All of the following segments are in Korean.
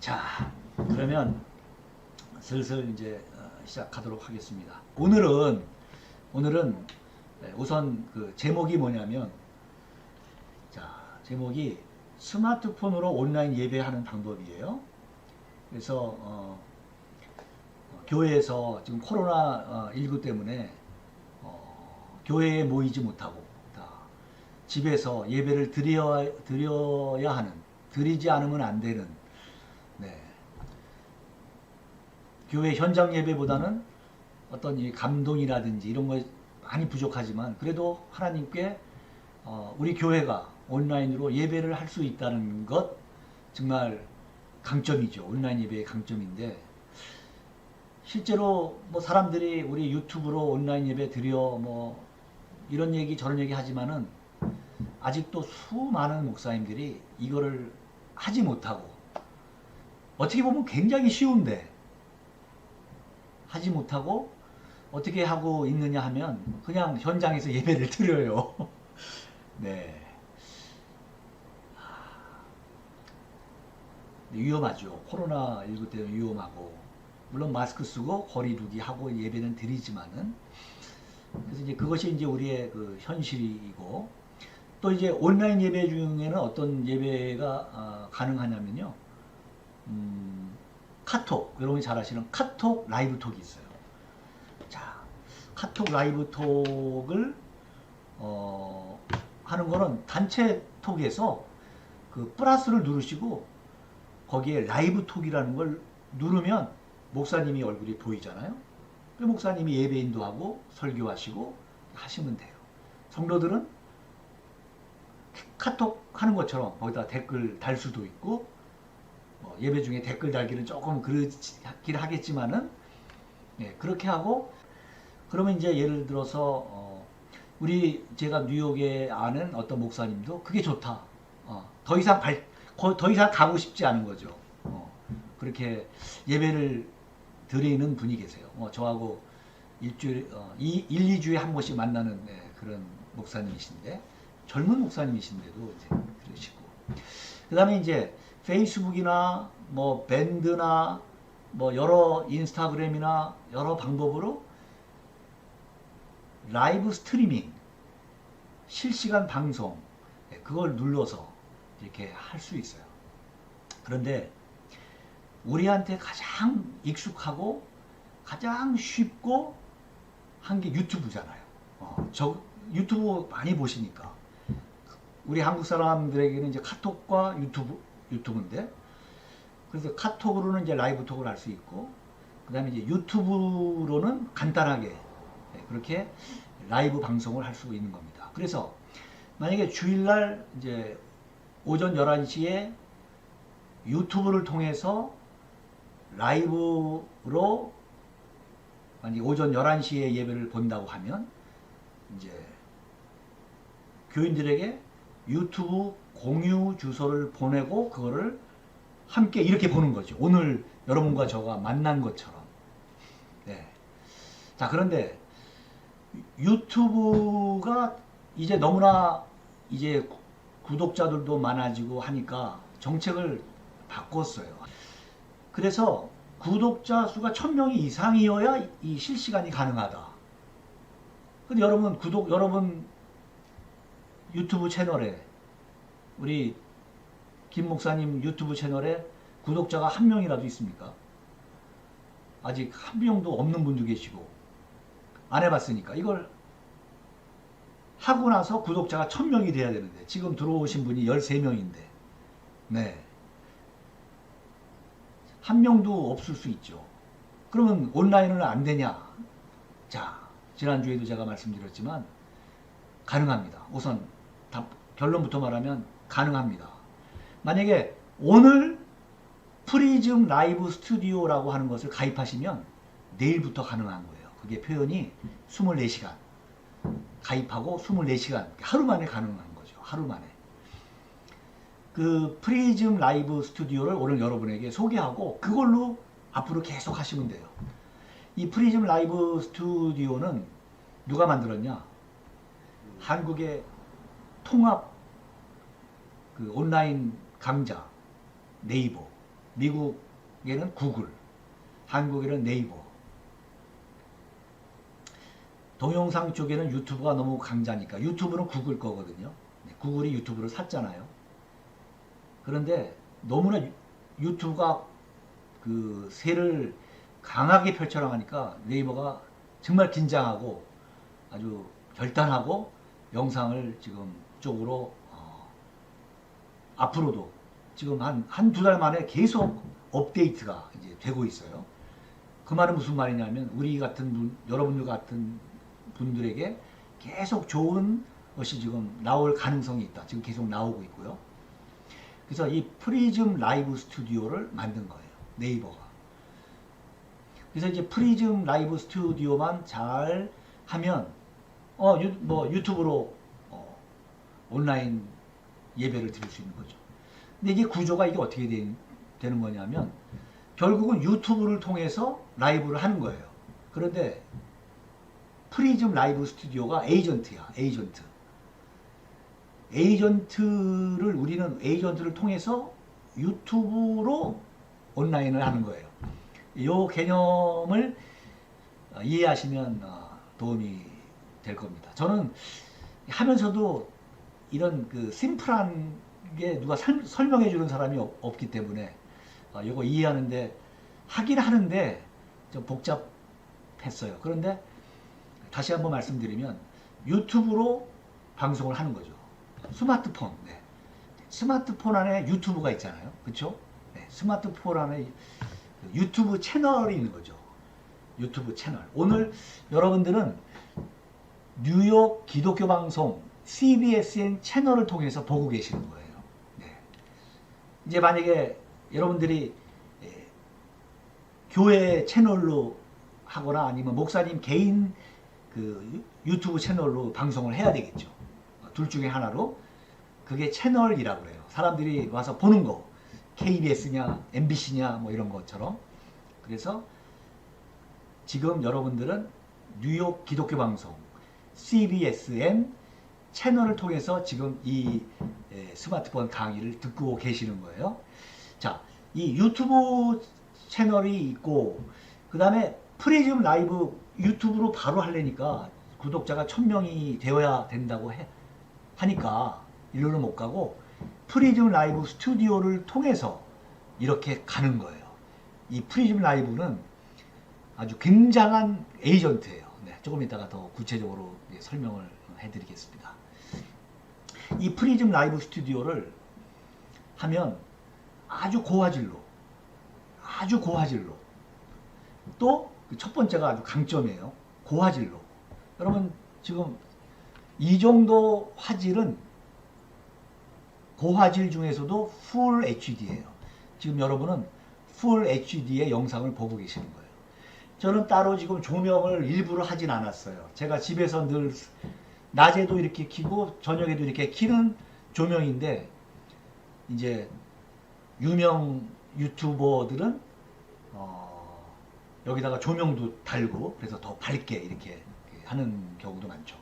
자, 그러면 슬슬 이제 시작하도록 하겠습니다. 오늘은 우선 그 제목이 뭐냐면, 자, 제목이 스마트폰으로 온라인 예배하는 방법이에요. 그래서 교회에서 지금 코로나 19 때문에 교회에 모이지 못하고 다 집에서 예배를 드려야 하는, 드리지 않으면 안 되는, 네, 교회 현장 예배보다는 어떤 이 감동이라든지 이런 거 많이 부족하지만, 그래도 하나님께 우리 교회가 온라인으로 예배를 할 수 있다는 것, 정말 강점이죠. 온라인 예배의 강점인데, 실제로 뭐 사람들이 우리 유튜브로 온라인 예배 드려 뭐 이런 얘기 저런 얘기 하지만은, 아직도 수많은 목사님들이 이거를 하지 못하고, 어떻게 보면 굉장히 쉬운데 하지 못하고, 어떻게 하고 있느냐 하면 그냥 현장에서 예배를 드려요. 네. 위험하죠. 코로나19 때문에 위험하고, 물론 마스크 쓰고 거리 두기 하고 예배는 드리지만은, 그래서 이제 그것이 이제 우리의 그 현실이고, 또 이제 온라인 예배 중에는 어떤 예배가 가능하냐면요. 카톡, 여러분이 잘 아시는 카톡 라이브 톡이 있어요. 자, 카톡 라이브 톡을 하는 거는 단체 톡에서 그 플러스를 누르시고 거기에 라이브 톡이라는 걸 누르면 목사님이 얼굴이 보이잖아요. 그 목사님이 예배 인도하고 설교하시고 하시면 돼요. 성도들은 카톡 하는 것처럼 거기다 댓글 달 수도 있고, 예배 중에 댓글 달기는 조금 그렇긴 하겠지만은, 예, 그렇게 하고, 그러면 이제 예를 들어서 제가 뉴욕에 아는 어떤 목사님도 그게 좋다. 더 이상 더 이상 가고 싶지 않은 거죠. 그렇게 예배를 드리는 분이 계세요. 저하고 2주에 한 번씩 만나는, 네, 그런 목사님이신데, 젊은 목사님이신데도 이제 그러시고. 그 다음에 이제 페이스북이나 뭐 밴드나 뭐 여러 인스타그램이나 여러 방법으로 라이브 스트리밍, 실시간 방송, 그걸 눌러서 이렇게 할 수 있어요. 그런데 우리한테 가장 익숙하고 가장 쉽고 한 게 유튜브잖아요. 저 유튜브 많이 보시니까. 우리 한국 사람들에게는 이제 카톡과 유튜브인데, 그래서 카톡으로는 이제 라이브 톡을 할 수 있고, 그 다음에 이제 유튜브로는 간단하게 그렇게 라이브 방송을 할 수 있는 겁니다. 그래서 만약에 주일날 이제 오전 11시에 유튜브를 통해서 라이브로 만약에 오전 11시에 예배를 본다고 하면, 이제 교인들에게 유튜브 공유 주소를 보내고 그거를 함께 이렇게 보는 거죠. 오늘 여러분과 저가 만난 것처럼. 네. 자, 그런데 유튜브가 이제 너무나 이제 구독자들도 많아지고 하니까 정책을 바꿨어요. 그래서 구독자 수가 1000명이 이상이어야 이 실시간이 가능하다. 근데 여러분 유튜브 채널에, 우리 김 목사님 유튜브 채널에 구독자가 한 명이라도 있습니까? 아직 한 명도 없는 분도 계시고, 안 해봤으니까. 이걸 하고 나서 구독자가 1000명이 돼야 되는데, 지금 들어오신 분이 13명인데, 네, 한 명도 없을 수 있죠. 그러면 온라인은 안 되냐? 자, 지난주에도 제가 말씀드렸지만 가능합니다. 우선 결론부터 말하면 가능합니다. 만약에 오늘 프리즘 라이브 스튜디오라고 하는 것을 가입하시면 내일부터 가능한 거예요. 그게 표현이 24시간 가입하고 24시간 하루 만에 가능한 거죠. 하루 만에. 그 프리즘 라이브 스튜디오를 오늘 여러분에게 소개하고 그걸로 앞으로 계속 하시면 돼요. 이 프리즘 라이브 스튜디오는 누가 만들었냐? 한국의 통합 그 온라인 강좌 네이버, 미국에는 구글, 한국에는 네이버, 동영상 쪽에는 유튜브가 너무 강자니까 유튜브는 구글 거거든요. 구글이 유튜브를 샀잖아요. 그런데 너무나 유튜브가 그 세를 강하게 펼쳐나가니까 네이버가 정말 긴장하고 아주 결단하고 영상을 지금 쪽으로 앞으로도 지금 한 두 달 만에 계속 업데이트가 이제 되고 있어요. 그 말은 무슨 말이냐면 우리 같은 여러분들 같은 분들에게 계속 좋은 것이 지금 나올 가능성이 있다. 지금 계속 나오고 있고요. 그래서 이 프리즘 라이브 스튜디오를 만든 거예요. 네이버가. 그래서 이제 프리즘 라이브 스튜디오만 잘 하면 유튜브로 온라인 예배를 드릴 수 있는 거죠. 근데 이게 구조가 이게 어떻게 되는 거냐면 결국은 유튜브를 통해서 라이브를 하는 거예요. 그런데 프리즘 라이브 스튜디오가 에이전트야. 우리는 에이전트를 통해서 유튜브로 온라인을 하는 거예요. 이 개념을 이해하시면 도움이 될 겁니다. 저는 하면서도 이런 그 심플한 게 누가 설명해 주는 사람이 없기 때문에 이거 이해하는데 하긴 하는데 좀 복잡했어요. 그런데 다시 한번 말씀드리면 유튜브로 방송을 하는 거죠. 스마트폰. 네. 스마트폰 안에 유튜브가 있잖아요. 그렇죠? 네. 스마트폰 안에 유튜브 채널이 있는 거죠. 유튜브 채널. 오늘 여러분들은 뉴욕 기독교 방송 CBSN 채널을 통해서 보고 계시는 거예요. 네. 이제 만약에 여러분들이 교회 채널로 하거나 아니면 목사님 개인 그 유튜브 채널로 방송을 해야 되겠죠. 둘 중에 하나로. 그게 채널이라고 그래요. 사람들이 와서 보는 거. KBS냐, MBC냐, 뭐 이런 것처럼. 그래서 지금 여러분들은 뉴욕 기독교 방송 CBSN 채널을 통해서 지금 이 스마트폰 강의를 듣고 계시는 거예요. 자, 이 유튜브 채널이 있고, 그 다음에 프리즘 라이브 유튜브로 바로 하려니까 구독자가 1000명이 되어야 된다고 하니까 일로는 못 가고 프리즘 라이브 스튜디오를 통해서 이렇게 가는 거예요. 이 프리즘 라이브는 아주 굉장한 에이전트예요. 네, 조금 이따가 더 구체적으로 설명을 해드리겠습니다. 이 프리즘 라이브 스튜디오를 하면 아주 고화질로 또 첫 번째가 아주 강점이에요. 고화질로. 여러분 지금 이 정도 화질은 고화질 중에서도 풀 HD예요. 지금 여러분은 풀 HD의 영상을 보고 계시는 거예요. 저는 따로 지금 조명을 일부러 하진 않았어요. 제가 집에서 늘 낮에도 이렇게 켜고 저녁에도 이렇게 켜는 조명인데, 이제 유명 유튜버들은 여기다가 조명도 달고 그래서 더 밝게 이렇게 하는 경우도 많죠.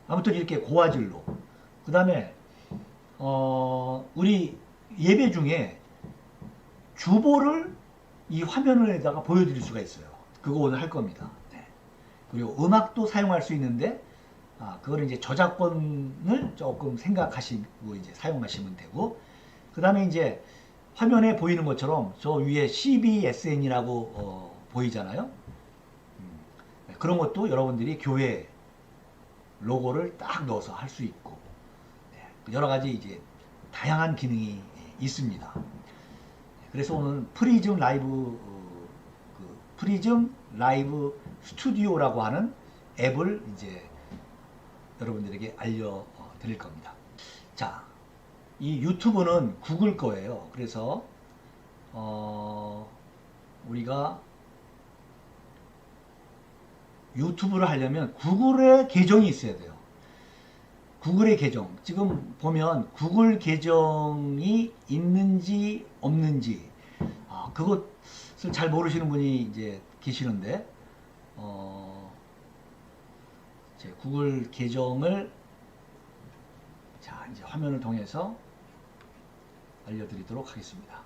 아무튼 이렇게 고화질로. 그 다음에 우리 예배 중에 주보를 이 화면에다가 보여드릴 수가 있어요. 그거 오늘 할 겁니다. 네. 그리고 음악도 사용할 수 있는데 그거를 이제 저작권을 조금 생각하시고 이제 사용하시면 되고, 그 다음에 이제 화면에 보이는 것처럼 저 위에 CBSN이라고 보이잖아요. 그런 것도 여러분들이 교회 로고를 딱 넣어서 할 수 있고, 여러 가지 이제 다양한 기능이 있습니다. 그래서 오늘 프리즘 라이브 스튜디오라고 하는 앱을 이제 여러분들에게 알려드릴 겁니다. 자, 이 유튜브는 구글 거예요. 그래서 우리가 유튜브를 하려면 구글의 계정이 있어야 돼요. 구글의 계정. 지금 보면 구글 계정이 있는지 없는지 그것을 잘 모르시는 분이 이제 계시는데 제 구글 계정을 자 이제 화면을 통해서 알려드리도록 하겠습니다.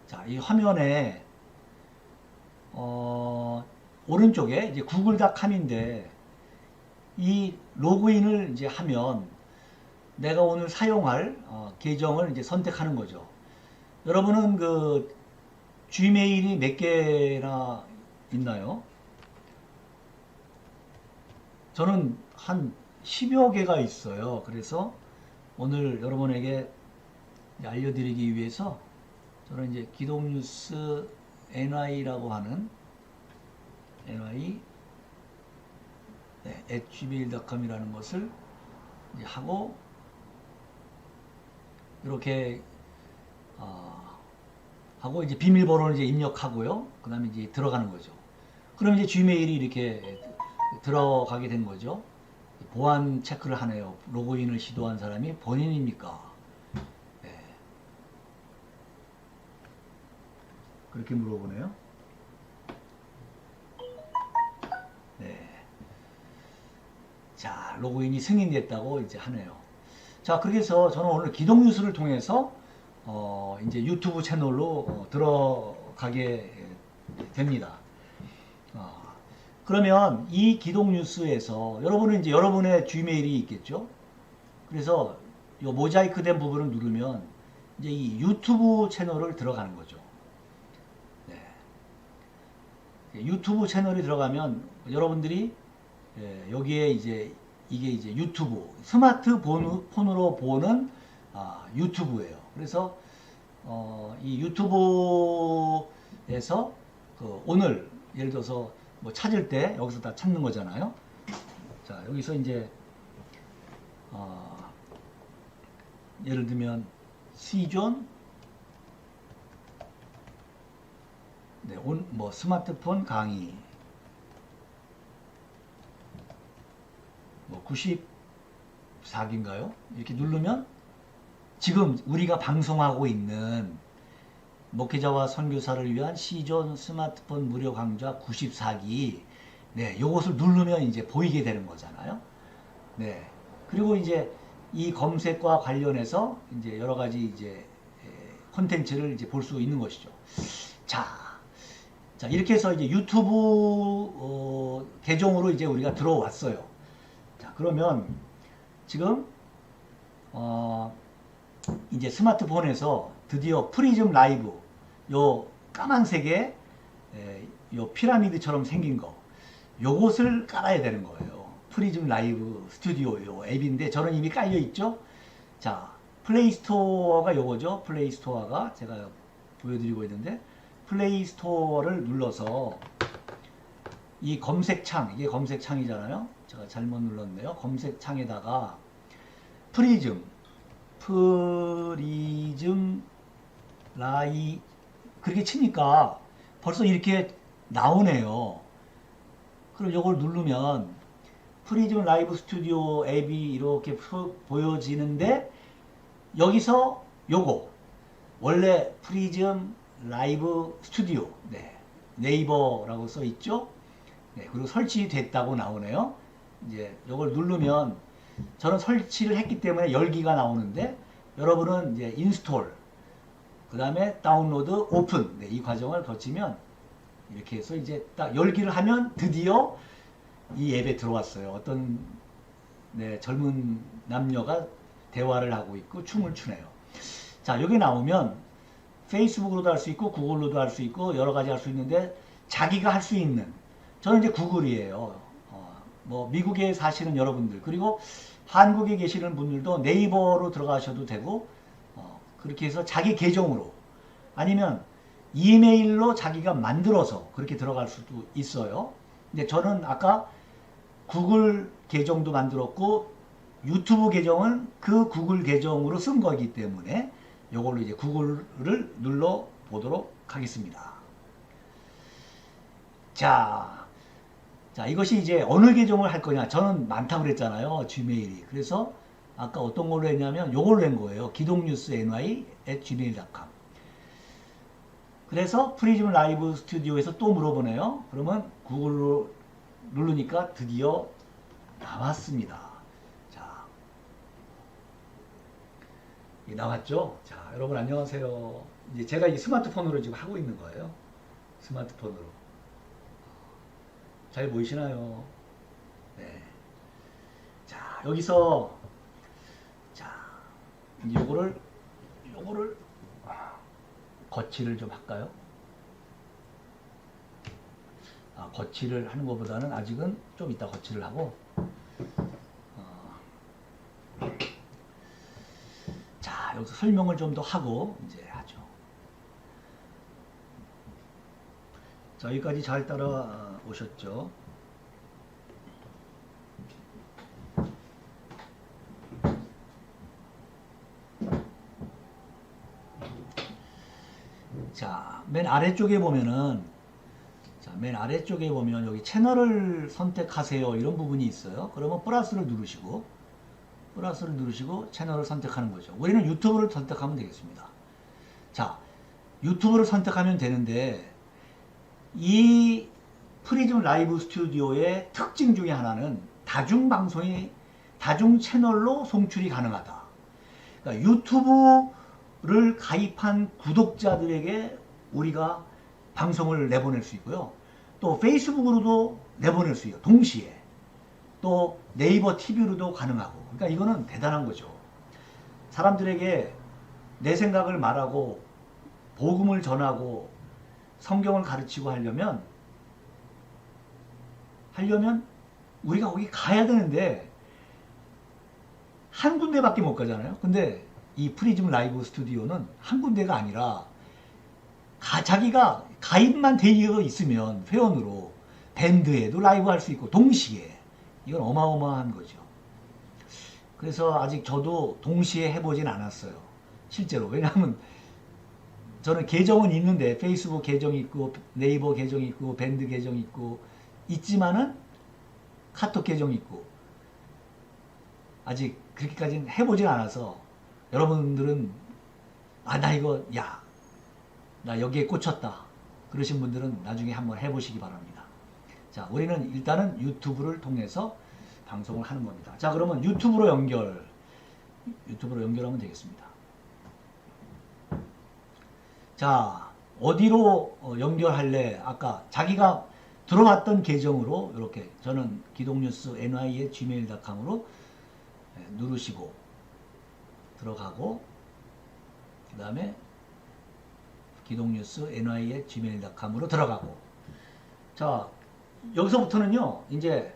자, 이 화면에 오른쪽에 이제 구글닷컴인데 이 로그인을 이제 하면 내가 오늘 사용할 계정을 이제 선택하는 거죠. 여러분은 그 지메일이 몇 개나 있나요? 저는 한 10여 개가 있어요. 그래서 오늘 여러분에게 알려드리기 위해서 저는 이제 기독뉴스 NI라고 하는 NI @gmail.com이라는 것을 이제 하고 이렇게 하고 이제 비밀번호를 이제 입력하고요. 그 다음에 이제 들어가는 거죠. 그럼 이제 지메일이 이렇게 들어가게 된 거죠. 보안 체크를 하네요. 로그인을 시도한 사람이 본인입니까? 네. 그렇게 물어보네요. 네. 자, 로그인이 승인됐다고 이제 하네요. 자, 그래서 저는 오늘 기독뉴스를 통해서 이제 유튜브 채널로 들어가게 됩니다. 그러면 이 기독뉴스에서 여러분은 이제 여러분의 지메일이 있겠죠. 그래서 이 모자이크 된 부분을 누르면 이제 이 유튜브 채널을 들어가는 거죠. 네. 유튜브 채널이 들어가면 여러분들이 여기에 이제 이게 이제 유튜브 스마트폰으로 보는 유튜브예요. 그래서 이 유튜브에서 그 오늘 예를 들어서 뭐 찾을 때 여기서 다 찾는 거잖아요. 자, 여기서 이제 예를 들면 C존 네, 뭐 스마트폰 강의 뭐 94기인가요? 이렇게 누르면 지금 우리가 방송하고 있는 목회자와 선교사를 위한 C존 스마트폰 무료 강좌 94기 네, 요것을 누르면 이제 보이게 되는 거잖아요. 네. 그리고 이제 이 검색과 관련해서 이제 여러 가지 이제 콘텐츠를 이제 볼 수 있는 것이죠. 자, 이렇게 해서 이제 유튜브 계정으로 이제 우리가 들어왔어요. 자, 그러면 지금 이제 스마트폰에서 드디어 프리즘 라이브 요 까만색의 요 피라미드처럼 생긴 거 요것을 깔아야 되는 거예요. 프리즘 라이브 스튜디오 요 앱인데 저는 이미 깔려 있죠. 자, 플레이스토어가 요거죠. 플레이스토어가 제가 보여드리고 있는데 플레이스토어를 눌러서 이 검색창, 이게 검색창이잖아요. 제가 잘못 눌렀네요. 검색창에다가 프리즘 라이 그렇게 치니까 벌써 이렇게 나오네요. 그럼 이걸 누르면 프리즘 라이브 스튜디오 앱이 이렇게 보여지는데 여기서 요거 원래 프리즘 라이브 스튜디오 네, 네이버라고 써 있죠. 네, 그리고 설치됐다고 나오네요. 이제 이걸 누르면 저는 설치를 했기 때문에 열기가 나오는데 여러분은 이제 인스톨 그 다음에 다운로드 오픈 네, 이 과정을 거치면 이렇게 해서 이제 딱 열기를 하면 드디어 이 앱에 들어왔어요. 어떤 네, 젊은 남녀가 대화를 하고 있고 춤을 추네요. 자, 여기 나오면 페이스북으로도 할 수 있고 구글로도 할 수 있고 여러 가지 할 수 있는데 자기가 할 수 있는 저는 이제 구글이에요. 뭐 미국에 사시는 여러분들 그리고 한국에 계시는 분들도 네이버로 들어가셔도 되고 그렇게 해서 자기 계정으로 아니면 이메일로 자기가 만들어서 그렇게 들어갈 수도 있어요. 근데 저는 아까 구글 계정도 만들었고 유튜브 계정은 그 구글 계정으로 쓴 거기 때문에 이걸로 이제 구글을 눌러 보도록 하겠습니다. 자, 이것이 이제 어느 계정을 할 거냐. 저는 많다고 그랬잖아요. 지메일이. 그래서 아까 어떤 걸로 했냐면 요걸로 한 거예요. 기독뉴스 ny@gmail.com. 그래서 프리즘 라이브 스튜디오에서 또 물어보네요. 그러면 구글로 누르니까 드디어 나왔습니다. 자, 나왔죠? 자, 여러분 안녕하세요. 이제 제가 이 스마트폰으로 지금 하고 있는 거예요. 스마트폰으로. 잘 보이시나요? 네. 자, 여기서 자, 이제 요거를 거치를 좀 할까요? 거치를 하는 것보다는 아직은 좀 이따 거치를 하고 자, 여기서 설명을 좀 더 하고 이제 하죠. 자, 여기까지 잘 따라 오셨죠? 자, 맨 아래쪽에 보면은 맨 아래쪽에 보면 여기 채널을 선택하세요 이런 부분이 있어요. 그러면 플러스를 누르시고 채널을 선택하는 거죠. 우리는 유튜브를 선택하면 되겠습니다. 자, 유튜브를 선택하면 되는데 이 프리즘 라이브 스튜디오의 특징 중에 하나는 다중 채널로 송출이 가능하다. 그러니까 유튜브를 가입한 구독자들에게 우리가 방송을 내보낼 수 있고요. 또 페이스북으로도 내보낼 수 있어요. 동시에. 또 네이버 TV로도 가능하고. 그러니까 이거는 대단한 거죠. 사람들에게 내 생각을 말하고 복음을 전하고 성경을 가르치고 하려면 우리가 거기 가야 되는데 한 군데밖에 못 가잖아요. 근데 이 프리즘 라이브 스튜디오는 한 군데가 아니라 자기가 가입만 되어 있으면 회원으로 밴드에도 라이브 할 수 있고 동시에 이건 어마어마한 거죠. 그래서 아직 저도 동시에 해보진 않았어요. 실제로. 왜냐하면 저는 계정은 있는데 페이스북 계정이 있고 네이버 계정이 있고 밴드 계정이 있고 있지만은 카톡 계정이 있고 아직 그렇게까지는 해보진 않아서 여러분들은 나 여기에 꽂혔다 그러신 분들은 나중에 한번 해보시기 바랍니다. 자, 우리는 일단은 유튜브를 통해서 방송을 하는 겁니다. 자, 그러면 유튜브로 연결하면 되겠습니다. 자, 어디로 연결할래? 아까 자기가 들어왔던 계정으로 이렇게 저는 기독뉴스 ny@gmail.com으로 누르시고 들어가고 그 다음에 기독뉴스 ny@gmail.com으로 들어가고 자, 여기서부터는요 이제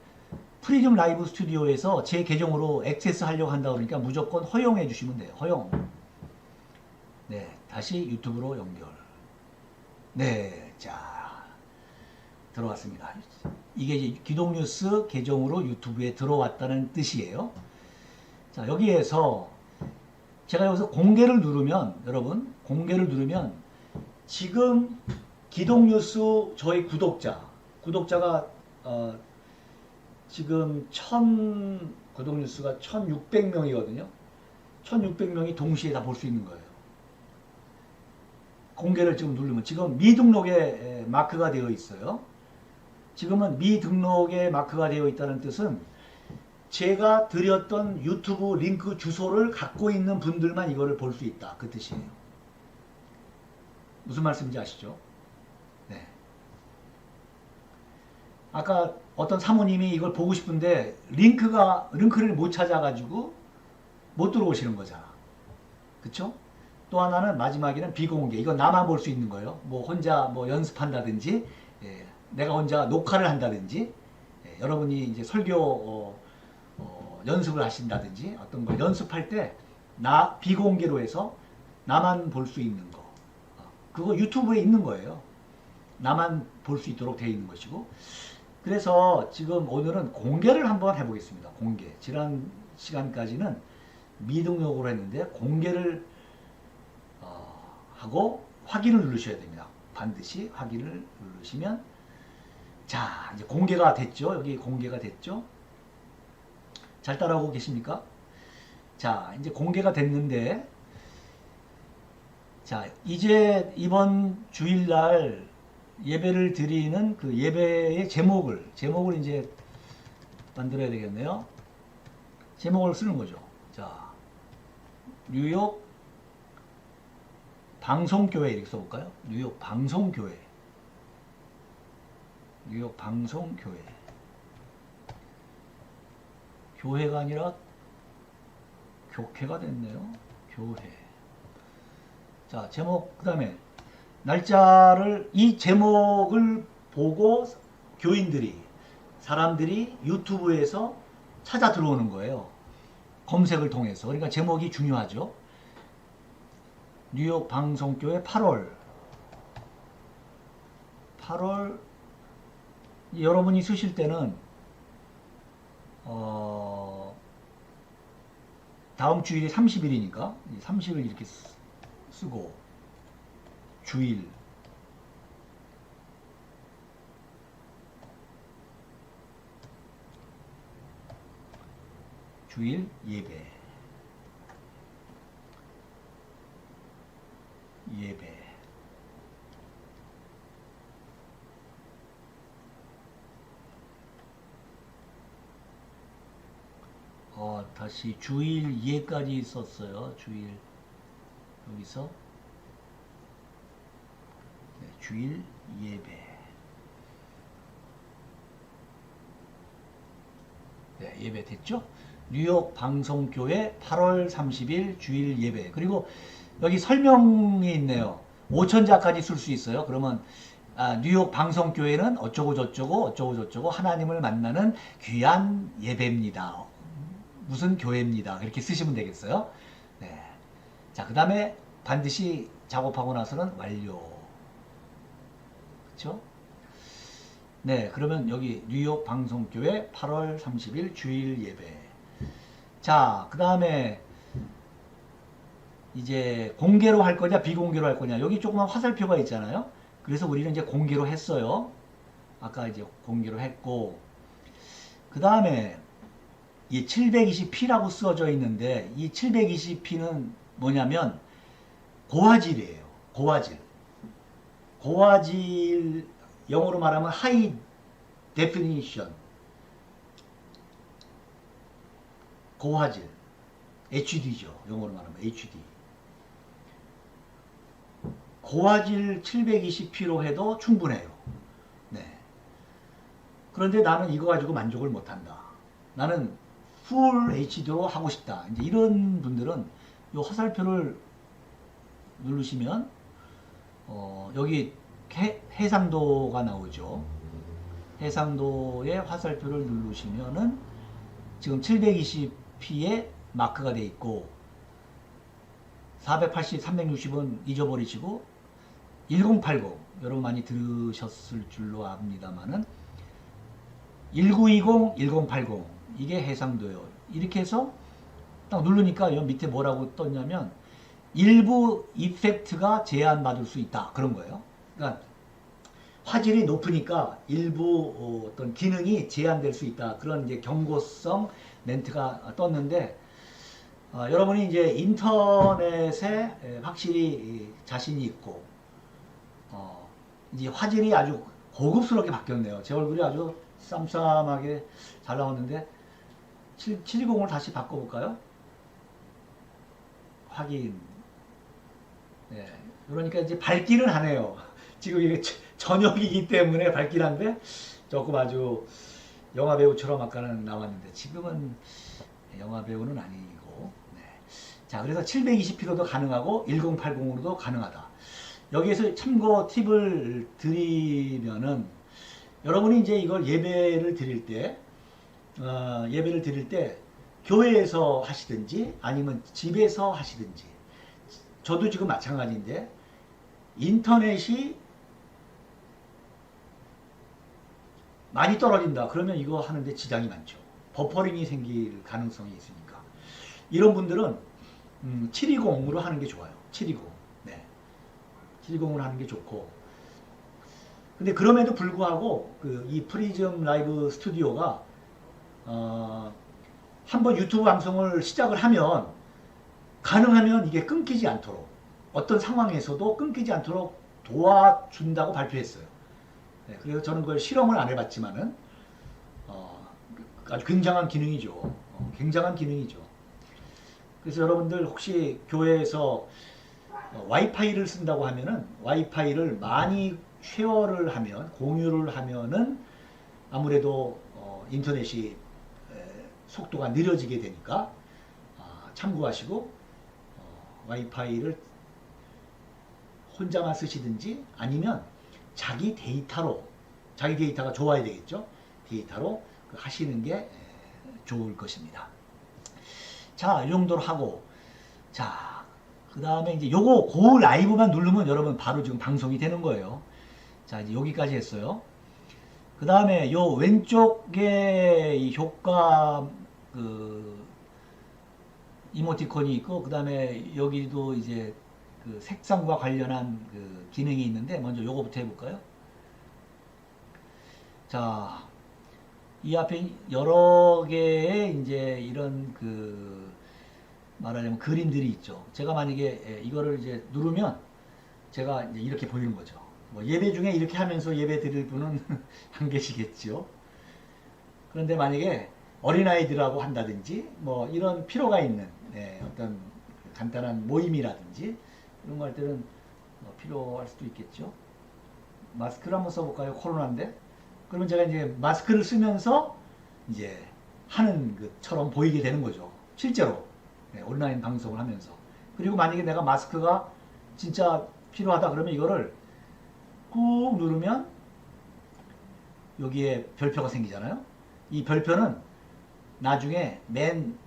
프리즘 라이브 스튜디오에서 제 계정으로 액세스 하려고 한다 그러니까 무조건 허용해 주시면 돼요. 허용. 네, 다시 유튜브로 연결. 네, 자 들어왔습니다. 이게 이제 기독뉴스 계정으로 유튜브에 들어왔다는 뜻이에요. 자, 여기에서 제가 여기서 공개를 누르면 여러분 공개를 누르면 지금 기독뉴스 저희 구독자가 지금 구독뉴스가 1600명이거든요. 1600명이 동시에 다 볼 수 있는 거예요. 공개를 지금 누르면 지금 미등록에 마크가 되어 있어요. 지금은 미등록에 마크가 되어 있다는 뜻은 제가 드렸던 유튜브 링크 주소를 갖고 있는 분들만 이거를 볼 수 있다. 그 뜻이에요. 무슨 말씀인지 아시죠? 네. 아까 어떤 사모님이 이걸 보고 싶은데 링크를 못 찾아가지고 못 들어오시는 거잖아. 그쵸? 또 하나는 마지막에는 비공개. 이건 나만 볼 수 있는 거예요. 뭐 혼자 뭐 연습한다든지, 내가 혼자 녹화를 한다든지, 여러분이 이제 설교 연습을 하신다든지 어떤 걸 연습할 때 비공개로 해서 나만 볼 수 있는 거. 그거 유튜브에 있는 거예요. 나만 볼 수 있도록 되어 있는 것이고. 그래서 지금 오늘은 공개를 한번 해보겠습니다. 공개. 지난 시간까지는 미등록으로 했는데 공개를 하고 확인을 누르셔야 됩니다. 반드시 확인을 누르시면 자, 이제 공개가 됐죠. 여기 공개가 됐죠. 잘 따라오고 계십니까? 자, 이제 공개가 됐는데 자, 이제 이번 주일날 예배를 드리는 그 예배의 제목을 이제 만들어야 되겠네요. 제목을 쓰는 거죠. 자, 뉴욕 방송교회 이렇게 써볼까요? 뉴욕 방송교회. 뉴욕 방송교회. 교회가 아니라 교회가 됐네요. 교회. 자, 제목, 그 다음에 날짜를, 이 제목을 보고 교인들이, 사람들이 유튜브에서 찾아 들어오는 거예요. 검색을 통해서. 그러니까 제목이 중요하죠. 뉴욕 방송교회 8월 여러분이 쓰실 때는 다음 주일이 30일이니까 30일 이렇게 쓰고 주일 예배 다시 주일 예까지 있었어요. 주일 여기서 네, 주일 예배. 네, 예배 됐죠? 뉴욕 방송교회 8월 30일 주일 예배. 그리고 여기 설명이 있네요. 5천자까지 쓸 수 있어요. 그러면 뉴욕 방송교회는 어쩌고 저쩌고 하나님을 만나는 귀한 예배입니다. 무슨 교회입니다. 이렇게 쓰시면 되겠어요. 네. 자, 그 다음에 반드시 작업하고 나서는 완료. 그렇죠? 네, 그러면 여기 뉴욕 방송교회 8월 30일 주일 예배. 자, 그 다음에 이제 공개로 할 거냐 비공개로 할 거냐. 여기 조그만 화살표가 있잖아요. 그래서 우리는 이제 공개로 했어요. 아까 이제 공개로 했고, 그 다음에 이 720p라고 써져 있는데 이 720p는 뭐냐면 고화질이에요. 고화질 영어로 말하면 High Definition. 고화질 HD죠. 영어로 말하면 HD. 고화질 720p로 해도 충분해요. 네. 그런데 나는 이거 가지고 만족을 못한다. 나는 풀 HD로 하고 싶다. 이제 이런 분들은 이 화살표를 누르시면 여기 해상도가 나오죠. 해상도의 화살표를 누르시면은 지금 720p에 마크가 돼 있고 480, 360은 잊어버리시고 1080 여러분 많이 들으셨을 줄로 압니다만은 1920, 1080 이게 해상도예요. 이렇게 해서 딱 누르니까 여 밑에 뭐라고 떴냐면 일부 이펙트가 제한받을 수 있다. 그런 거예요. 그러니까 화질이 높으니까 일부 어떤 기능이 제한될 수 있다. 그런 이제 경고성 멘트가 떴는데 여러분이 이제 인터넷에 확실히 자신이 있고 이제 화질이 아주 고급스럽게 바뀌었네요. 제 얼굴이 아주 쌈쌈하게 잘 나왔는데 720을 다시 바꿔볼까요? 확인. 네, 그러니까 이제 밝기는 하네요. 지금 이게 저녁이기 때문에 밝긴 한데 조금 아주 영화배우처럼 아까는 나왔는데 지금은 영화배우는 아니고. 네. 자, 그래서 720p로도 가능하고 1080으로도 가능하다. 여기에서 참고 팁을 드리면은 여러분이 이제 이걸 예배를 드릴 때 교회에서 하시든지 아니면 집에서 하시든지, 저도 지금 마찬가지인데 인터넷이 많이 떨어진다 그러면 이거 하는데 지장이 많죠. 버퍼링이 생길 가능성이 있으니까 이런 분들은 720으로 하는 게 좋아요. 720. 네. 720으로 하는 게 좋고, 근데 그럼에도 불구하고 이 프리즘 라이브 스튜디오가 한번 유튜브 방송을 시작을 하면 가능하면 이게 끊기지 않도록, 어떤 상황에서도 끊기지 않도록 도와준다고 발표했어요. 네, 그래서 저는 그걸 실험을 안 해봤지만은 아주 굉장한 기능이죠. 굉장한 기능이죠. 그래서 여러분들 혹시 교회에서 와이파이를 쓴다고 하면은 와이파이를 많이 쉐어를 하면 공유를 하면은 아무래도 인터넷이 속도가 느려지게 되니까 참고하시고 와이파이를 혼자만 쓰시든지 아니면 자기 데이터가 좋아야 되겠죠. 데이터로 하시는 게 좋을 것입니다. 자, 이 정도로 하고, 자, 그 다음에 이제 요거 고 라이브만 누르면 여러분 바로 지금 방송이 되는 거예요. 자, 이제 여기까지 했어요. 그 다음에 요 왼쪽에 이 효과 그 이모티콘이 있고, 그 다음에 여기도 이제 그 색상과 관련한 그 기능이 있는데, 먼저 요거부터 해볼까요? 자, 이 앞에 여러 개의 이제 이런 그 말하자면 그림들이 있죠. 제가 만약에 이거를 이제 누르면 제가 이제 이렇게 보이는 거죠. 뭐 예배 중에 이렇게 하면서 예배 드릴 분은 안 계시겠죠. 그런데 만약에 어린아이들하고 한다든지 뭐 이런 필요가 있는 어떤 간단한 모임이라든지 이런 거 할 때는 뭐 필요할 수도 있겠죠. 마스크를 한번 써볼까요? 코로나인데. 그러면 제가 이제 마스크를 쓰면서 이제 하는 것처럼 보이게 되는 거죠. 실제로 온라인 방송을 하면서. 그리고 만약에 내가 마스크가 진짜 필요하다 그러면 이거를 꾹 누르면 여기에 별표가 생기잖아요. 이 별표는 나중에 맨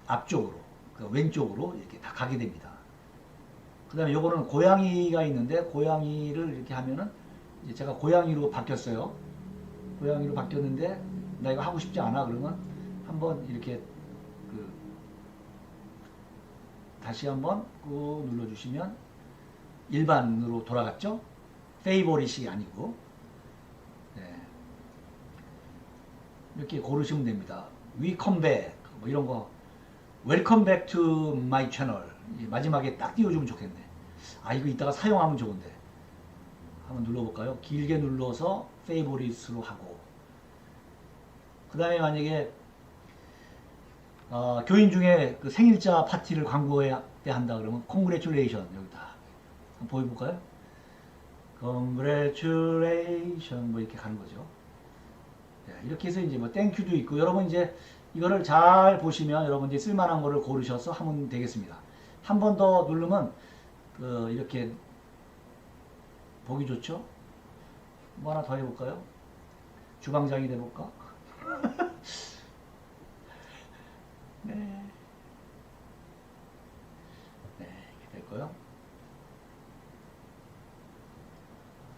앞쪽으로 그 왼쪽으로 이렇게 다 가게 됩니다. 그 다음에 요거는 고양이가 있는데 고양이를 이렇게 하면은 이제 제가 고양이로 바뀌었어요. 고양이로 바뀌었는데 나 이거 하고 싶지 않아 그러면 한번 이렇게 그 다시 한번 꾹 눌러주시면 일반으로 돌아갔죠. 페이보릿이 아니고 이렇게 고르시면 됩니다. We come back 뭐 이런 거 Welcome back to my channel 마지막에 딱 띄워주면 좋겠네. 아 이거 이따가 사용하면 좋은데 한번 눌러볼까요? 길게 눌러서 페이보릿으로 하고 그 다음에 만약에 교인 중에 그 생일자 파티를 광고에 때 한다 그러면 Congratulation 여기다 한번 보여볼까요? Congratulation 뭐 이렇게 가는 거죠. 이렇게 해서 이제 뭐 땡큐도 있고 여러분 이제 이거를 잘 보시면 여러분 이제 쓸만한 거를 고르셔서 하면 되겠습니다. 한 번 더 누르면 이렇게 보기 좋죠? 뭐 하나 더 해볼까요? 주방장이 돼볼까? 네. 네, 이렇게 될거요.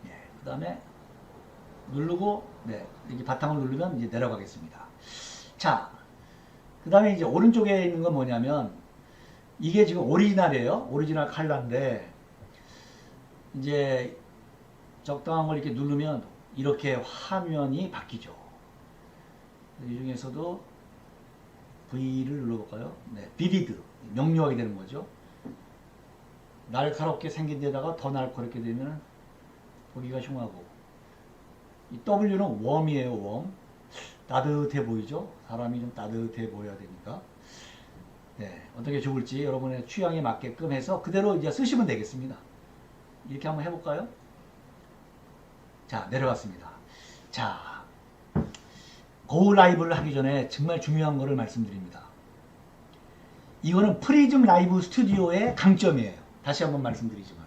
네, 그 다음에 누르고, 네, 여기 바탕을 누르면 이제 내려가겠습니다. 자, 그 다음에 이제 오른쪽에 있는 건 뭐냐면, 이게 지금 오리지널이에요. 오리지널 컬러인데, 이제 적당한 걸 이렇게 누르면 이렇게 화면이 바뀌죠. 이 중에서도 V를 눌러볼까요? 네, 비비드 명료하게 되는 거죠. 날카롭게 생긴 데다가 더 날카롭게 되면 보기가 흉하고 이 W는 웜이에요. 웜 따뜻해 보이죠? 사람이 좀 따뜻해 보여야 되니까 네, 어떻게 좋을지 여러분의 취향에 맞게끔 해서 그대로 이제 쓰시면 되겠습니다. 이렇게 한번 해볼까요? 자, 내려갔습니다. 자, 고 라이브를 하기 전에 정말 중요한 거를 말씀드립니다. 이거는 프리즘 라이브 스튜디오의 강점이에요. 다시 한번 말씀드리지만.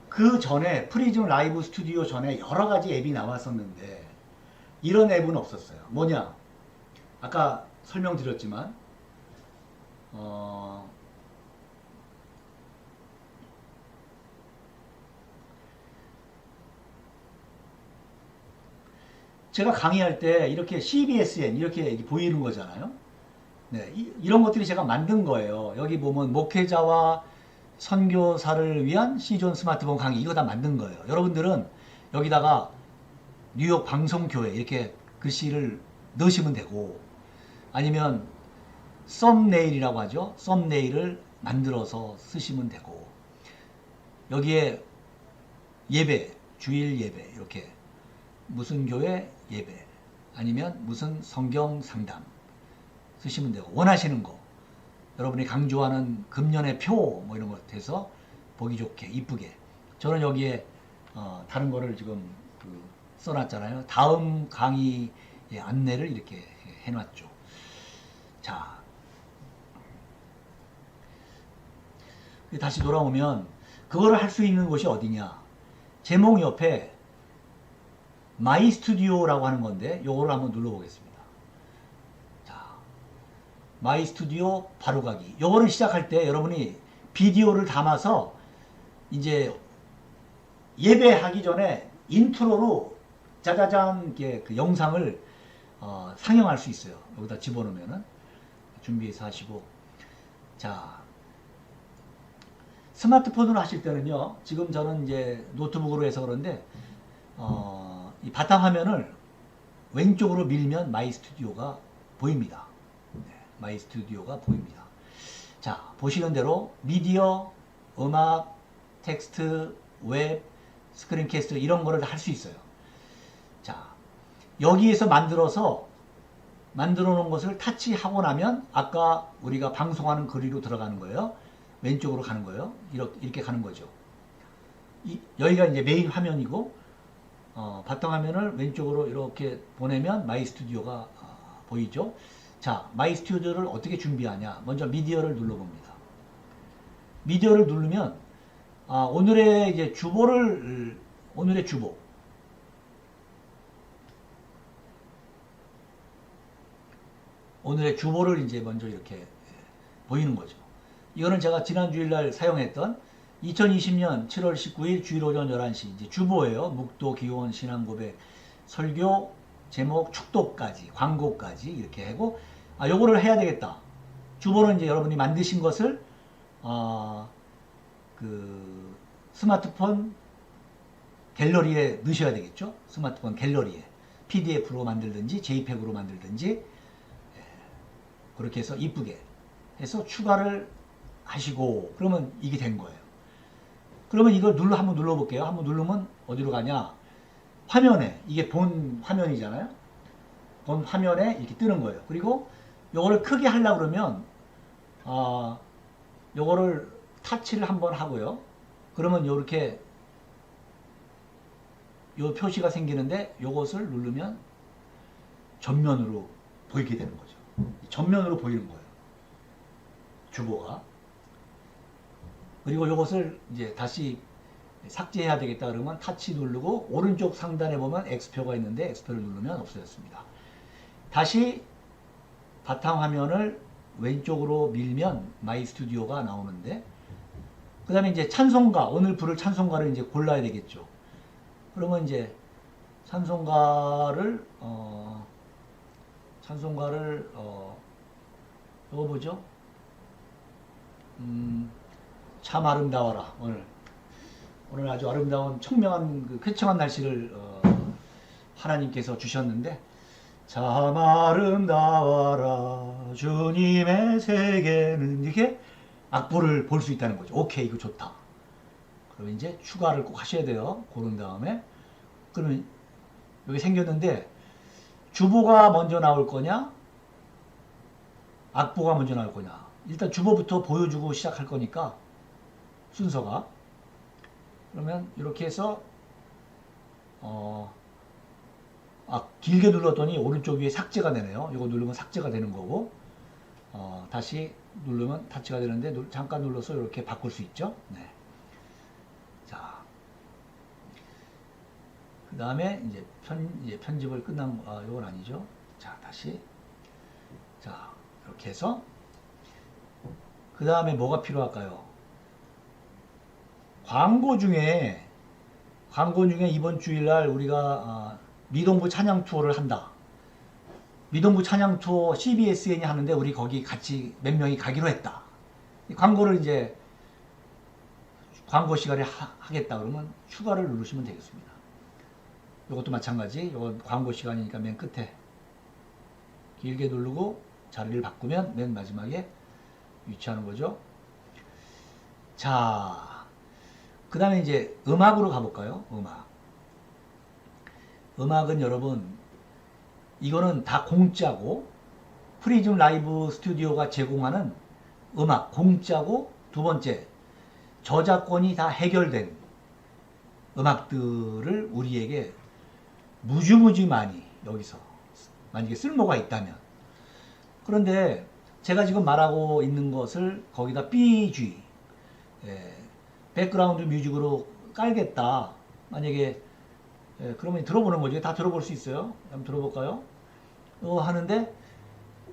그 전에, 프리즘 라이브 스튜디오 전에 여러 가지 앱이 나왔었는데, 이런 앱은 없었어요. 뭐냐? 아까 설명드렸지만, 제가 강의할 때 이렇게 CBSN 이렇게 보이는 거잖아요. 네, 이런 것들이 제가 만든 거예요. 여기 보면 목회자와 선교사를 위한 시존 스마트폰 강의 이거 다 만든 거예요. 여러분들은 여기다가 뉴욕 방송교회 이렇게 글씨를 넣으시면 되고 아니면 썸네일이라고 하죠. 썸네일을 만들어서 쓰시면 되고 여기에 예배, 주일 예배 이렇게 무슨 교회 예배 아니면 무슨 성경 상담 쓰시면 되고 원하시는 거 여러분이 강조하는 금년의 표 뭐 이런 것 해서 보기 좋게 이쁘게. 저는 여기에 다른 거를 지금 써놨잖아요. 다음 강의의 안내를 이렇게 해놨죠. 자, 다시 돌아오면 그거를 할 수 있는 곳이 어디냐? 제목 옆에 마이 스튜디오라고 하는 건데 요거를 한번 눌러보겠습니다. 자, 마이 스튜디오 바로가기. 요거를 시작할 때 여러분이 비디오를 담아서 이제 예배하기 전에 인트로로 짜자잔 이렇게 그 영상을 상영할 수 있어요. 여기다 집어넣으면은 준비해서 하시고. 자, 스마트폰으로 하실 때는요, 지금 저는 이제 노트북으로 해서 그런데 이 바탕화면을 왼쪽으로 밀면 마이 스튜디오가 보입니다. 네, 마이 스튜디오가 보입니다. 자, 보시는 대로 미디어, 음악, 텍스트, 웹, 스크린캐스트 이런 거를 할 수 있어요. 자, 여기에서 만들어 놓은 것을 타치하고 나면 아까 우리가 방송하는 거리로 들어가는 거예요. 왼쪽으로 가는 거예요. 이렇게 가는 거죠. 여기가 이제 메인 화면이고 바탕화면을 왼쪽으로 이렇게 보내면 마이 스튜디오가 보이죠. 자, 마이 스튜디오를 어떻게 준비하냐. 먼저 미디어를 눌러봅니다. 미디어를 누르면 오늘의 이제 오늘의 주보. 오늘의 주보를 이제 먼저 이렇게 보이는 거죠. 이거는 제가 지난 주일날 사용했던 2020년 7월 19일 주일 오전 11시 이제 주보예요. 묵도, 기원, 신앙고백, 설교, 제목, 축도까지, 광고까지 이렇게 하고 요거를 해야 되겠다. 주보는 이제 여러분이 만드신 것을 그 스마트폰 갤러리에 넣으셔야 되겠죠. 스마트폰 갤러리에 PDF로 만들든지 JPEG으로 만들든지 그렇게 해서 이쁘게 해서 추가를 하시고 그러면 이게 된 거예요. 그러면 이걸 한번 눌러볼게요. 한번 누르면 어디로 가냐? 화면에, 이게 본 화면이잖아요. 본 화면에 이렇게 뜨는 거예요. 그리고 요거를 크게 하려고 그러면 요거를 타치를 한번 하고요. 그러면 요렇게 요 표시가 생기는데 요것을 누르면 전면으로 보이게 되는 거죠. 전면으로 보이는 거예요. 주보가. 그리고 이것을 이제 다시 삭제해야 되겠다 그러면 타치 누르고 오른쪽 상단에 보면 X표가 있는데 X표를 누르면 없어졌습니다. 다시 바탕화면을 왼쪽으로 밀면 마이 스튜디오가 나오는데 그 다음에 이제 찬송가, 오늘 부를 찬송가를 이제 골라야 되겠죠. 그러면 이제 찬송가를 이거 뭐죠? 참 아름다워라. 오늘 아주 아름다운 청명한 그 쾌청한 날씨를 하나님께서 주셨는데 참 아름다워라 주님의 세계는 이렇게 악보를 볼 수 있다는 거죠. 오케이, 이거 좋다. 그러면 이제 추가를 꼭 하셔야 돼요. 고른 다음에 그러면 여기 생겼는데 주보가 먼저 나올 거냐 악보가 먼저 나올 거냐. 일단 주보부터 보여주고 시작할 거니까 순서가 그러면 이렇게 해서 길게 눌렀더니 오른쪽 위에 삭제가 되네요. 이거 누르면 삭제가 되는 거고 다시 누르면 타치가 되는데 잠깐 눌러서 이렇게 바꿀 수 있죠. 네. 자, 그 다음에 이제 편집을 끝난 이건 아니죠. 자, 다시 자 이렇게 해서 그 다음에 뭐가 필요할까요? 광고 중에 이번 주일날 우리가 미동부 찬양 투어를 한다. 미동부 찬양 투어 CBSN이 하는데 우리 거기 같이 몇 명이 가기로 했다. 광고를 이제 광고 시간에 하겠다 그러면 추가를 누르시면 되겠습니다. 이것도 마찬가지. 이건 광고 시간이니까 맨 끝에 길게 누르고 자리를 바꾸면 맨 마지막에 위치하는 거죠. 자, 그 다음에 이제 음악으로 가볼까요? 음악은 여러분 이거는 다 공짜고 프리즘 라이브 스튜디오가 제공하는 음악 공짜고 두 번째 저작권이 다 해결된 음악들을 우리에게 무지무지 많이 여기서 만약에 쓸모가 있다면, 그런데 제가 지금 말하고 있는 것을 거기다 BG, 백그라운드 뮤직으로 깔겠다. 만약에 그러면 들어보는 거죠. 다 들어볼 수 있어요. 한번 들어볼까요? 하는데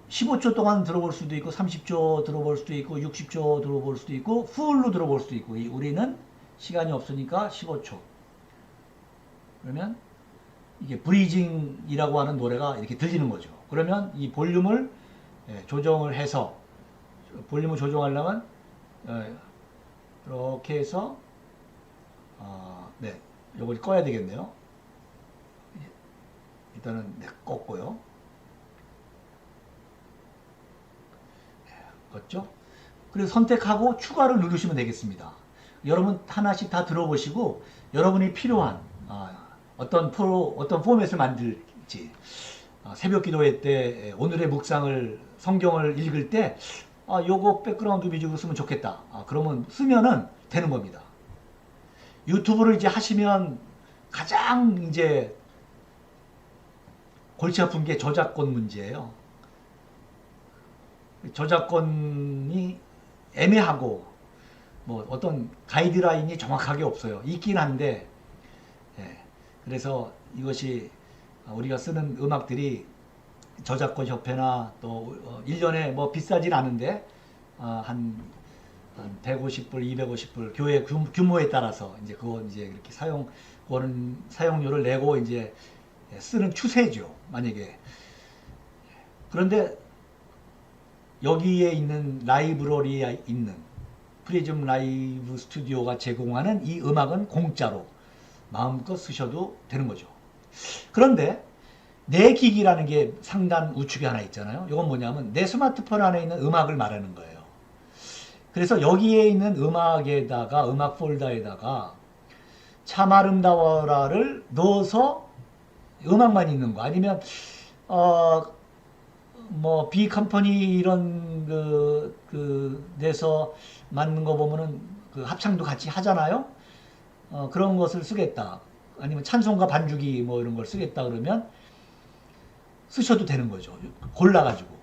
15초 동안 들어볼 수도 있고 30초 들어볼 수도 있고 60초 들어볼 수도 있고 풀로 들어볼 수도 있고, 우리는 시간이 없으니까 15초. 그러면 이게 브리징이라고 하는 노래가 이렇게 들리는 거죠. 그러면 이 볼륨을 조정을 해서, 볼륨을 조정하려면 이렇게 해서 네, 요걸 꺼야 되겠네요. 일단은 껐고요. 껐죠? 그래서 선택하고 추가를 누르시면 되겠습니다. 여러분 하나씩 다 들어보시고 여러분이 필요한 어떤 포맷을 만들지, 새벽 기도회 때 오늘의 묵상을 성경을 읽을 때 요거 백그라운드 뮤직으로 쓰면 좋겠다. 그러면 쓰면은 되는 겁니다. 유튜브를 이제 하시면 가장 이제 골치 아픈 게 저작권 문제예요. 저작권이 애매하고 뭐 어떤 가이드라인이 정확하게 없어요. 있긴 한데, 그래서 이것이 우리가 쓰는 음악들이 저작권 협회나 또 1년에 뭐 비싸진 않은데 한 150불, 250불 교회 규모에 따라서 이제 그거 이제 이렇게 사용료를 내고 이제 쓰는 추세죠. 만약에. 그런데 여기에 있는 라이브러리에 있는 프리즘 라이브 스튜디오가 제공하는 이 음악은 공짜로 마음껏 쓰셔도 되는 거죠. 그런데 내 기기라는 게 상단 우측에 하나 있잖아요. 이건 뭐냐면 내 스마트폰 안에 있는 음악을 말하는 거예요. 그래서 여기에 있는 음악에다가, 음악 폴더에다가 참 아름다워라를 넣어서 음악만 있는 거, 아니면 뭐 비컴퍼니 이런 데서 만든 거 보면은 그 합창도 같이 하잖아요. 그런 것을 쓰겠다. 아니면 찬송가 반주기 뭐 이런 걸 쓰겠다 그러면 쓰셔도 되는 거죠. 골라가지고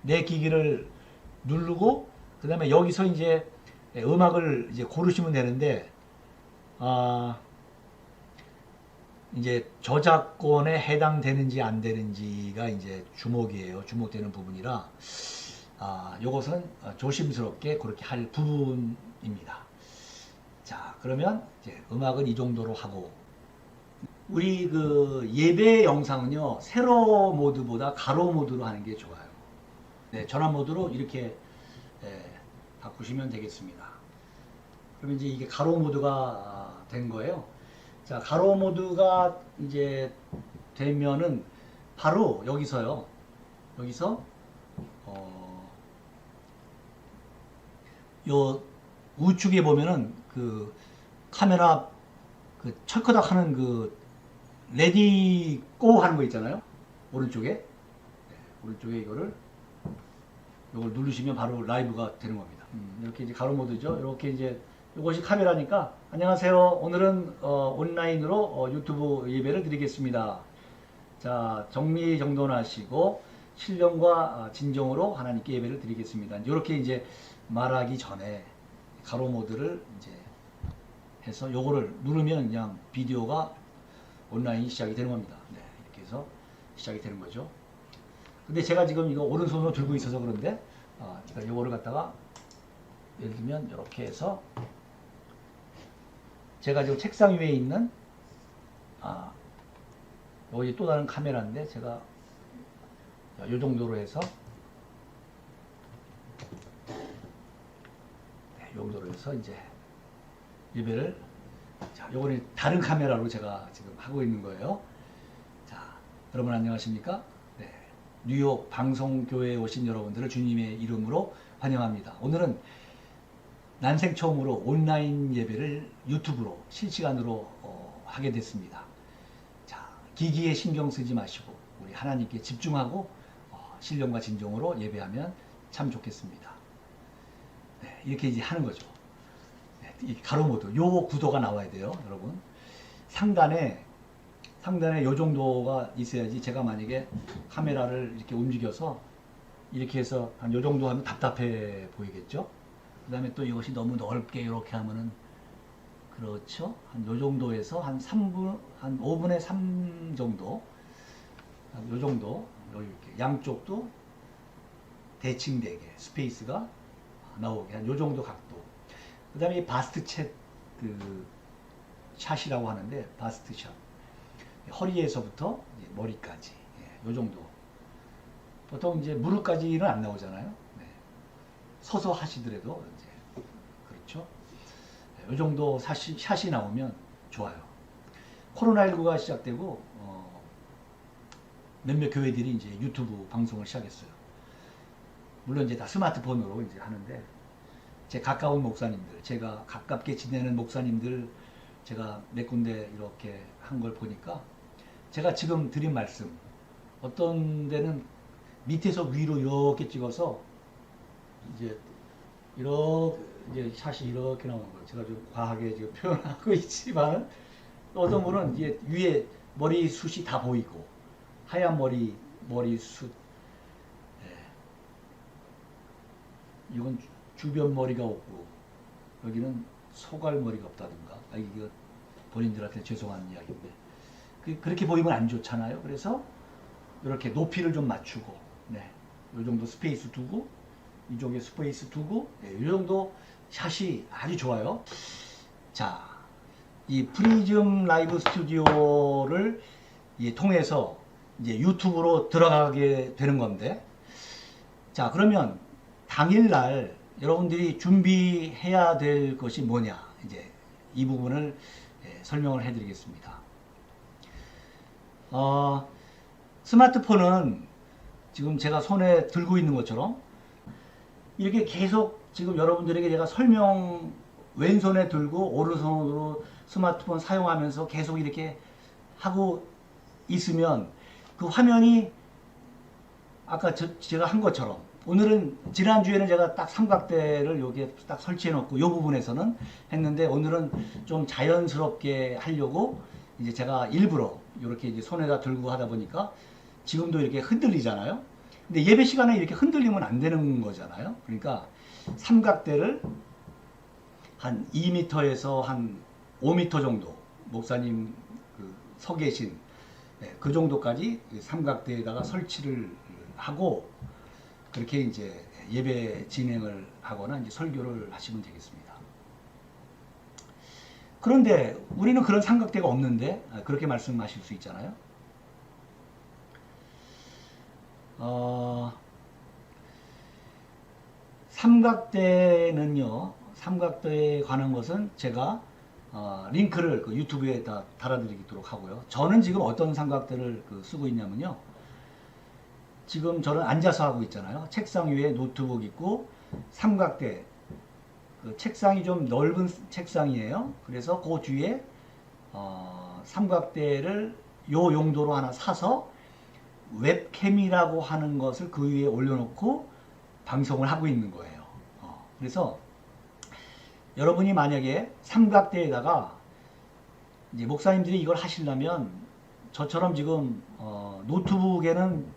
내 기기를 누르고 그 다음에 여기서 이제 음악을 이제 고르시면 되는데, 이제 저작권에 해당되는지 안 되는지가 이제 주목이에요. 주목되는 부분이라 요것은 조심스럽게 그렇게 할 부분입니다. 자, 그러면 이제 음악은 이 정도로 하고, 우리 그 예배 영상은요, 세로 모드보다 가로 모드로 하는 게 좋아요. 네, 전환 모드로 이렇게 바꾸시면 되겠습니다. 그러면 이제 이게 가로 모드가 된 거예요. 자, 가로 모드가 이제 되면은 바로 여기서 요 우측에 보면은 그 카메라 그 철커덕 하는 그 레디 고 하는 거 있잖아요. 오른쪽에 오른쪽에 요걸 누르시면 바로 라이브가 되는 겁니다. 이렇게 이제 가로 모드죠. 이렇게 이제 이것이 카메라니까, 안녕하세요. 오늘은 온라인으로 유튜브 예배를 드리겠습니다. 자, 정리정돈하시고 신령과 진정으로 하나님께 예배를 드리겠습니다. 이렇게 이제 말하기 전에 가로 모드를 이제 해서 요거를 누르면 그냥 비디오가 온라인이 시작이 되는 겁니다. 네, 이렇게 해서 시작이 되는 거죠. 근데 제가 지금 이거 오른손으로 들고 있어서 그런데 그러니까 요거를 갖다가 예를 들면 이렇게 해서 제가 지금 책상 위에 있는 여기 또 다른 카메라인데 제가 요 정도로 해서 요 정도로 해서 이제 예배를, 자, 요거는 다른 카메라로 제가 지금 하고 있는 거예요. 자, 여러분 안녕하십니까? 네, 뉴욕 방송교회에 오신 여러분들을 주님의 이름으로 환영합니다. 오늘은 난생 처음으로 온라인 예배를 유튜브로 실시간으로 하게 됐습니다. 자, 기기에 신경 쓰지 마시고 우리 하나님께 집중하고 신령과 진정으로 예배하면 참 좋겠습니다. 네, 이렇게 이제 하는 거죠. 네, 이 가로 모드, 요 구도가 나와야 돼요, 여러분. 상단에 요 정도가 있어야지. 제가 만약에 카메라를 이렇게 움직여서 이렇게 해서 한 요 정도 하면 답답해 보이겠죠? 그 다음에 또 이것이 너무 넓게 이렇게 하면은, 그렇죠? 한 요 정도에서 한 5분의 3 정도, 요 정도, 이렇게 양쪽도 대칭되게 스페이스가 나오게 한 요 정도 각도. 그 다음에 이 바스트 샷이라고 하는데, 바스트 샷. 허리에서부터 이제 머리까지, 요 정도. 보통 이제 무릎까지는 안 나오잖아요. 네. 서서 하시더라도 이제 그렇죠. 요 정도 샷이 나오면 좋아요. 코로나19가 시작되고 몇몇 교회들이 이제 유튜브 방송을 시작했어요. 물론 이제 다 스마트폰으로 이제 하는데, 제 가까운 목사님들, 제가 가깝게 지내는 목사님들, 제가 몇 군데 이렇게 한 걸 보니까, 제가 지금 드린 말씀, 어떤 데는 밑에서 위로 이렇게 찍어서 이제 이렇게 샷이 이렇게 나오는 거예요. 제가 좀 과하게 지금 표현하고 있지만, 어떤 분은 이제 위에 머리숱이 다 보이고, 하얀 머리숱, 이건 주변 머리가 없고, 여기는 소갈머리가 없다든가, 이거 본인들한테 죄송한 이야기인데, 그렇게 보이면 안 좋잖아요. 그래서 이렇게 높이를 좀 맞추고, 이 정도 스페이스 두고, 이쪽에 스페이스 두고, 이 정도 샷이 아주 좋아요. 자, 이 프리즘 라이브 스튜디오를 통해서 이제 유튜브로 들어가게 되는 건데, 자, 그러면 당일날 여러분들이 준비해야 될 것이 뭐냐, 이제 이 부분을 설명을 해드리겠습니다. 스마트폰은 지금 제가 손에 들고 있는 것처럼 이렇게 계속 지금 여러분들에게 제가 왼손에 들고 오른손으로 스마트폰 사용하면서 계속 이렇게 하고 있으면, 그 화면이 아까 제가 한 것처럼, 오늘은, 지난주에는 제가 딱 삼각대를 여기에 딱 설치해 놓고 이 부분에서는 했는데, 오늘은 좀 자연스럽게 하려고 이제 제가 일부러 이렇게 이제 손에다 들고 하다 보니까 지금도 이렇게 흔들리잖아요. 근데 예배 시간에 이렇게 흔들리면 안 되는 거잖아요. 그러니까 삼각대를 한 2m에서 한 5m 정도, 목사님 서 계신 그 정도까지 삼각대에다가 설치를 하고, 그렇게 이제 예배 진행을 하거나 이제 설교를 하시면 되겠습니다. 그런데 우리는 그런 삼각대가 없는데 그렇게 말씀하실 수 있잖아요. 삼각대는요, 삼각대에 관한 것은 제가 링크를 그 유튜브에 다 달아드리도록 하고요. 저는 지금 어떤 삼각대를 쓰고 있냐면요, 지금 저는 앉아서 하고 있잖아요. 책상 위에 노트북 있고, 삼각대, 책상이 좀 넓은 책상이에요. 그래서 그 뒤에 삼각대를 요 용도로 하나 사서 웹캠이라고 하는 것을 그 위에 올려놓고 방송을 하고 있는 거예요. 그래서 여러분이 만약에 삼각대에다가 이제 목사님들이 이걸 하시려면, 저처럼 지금 노트북에는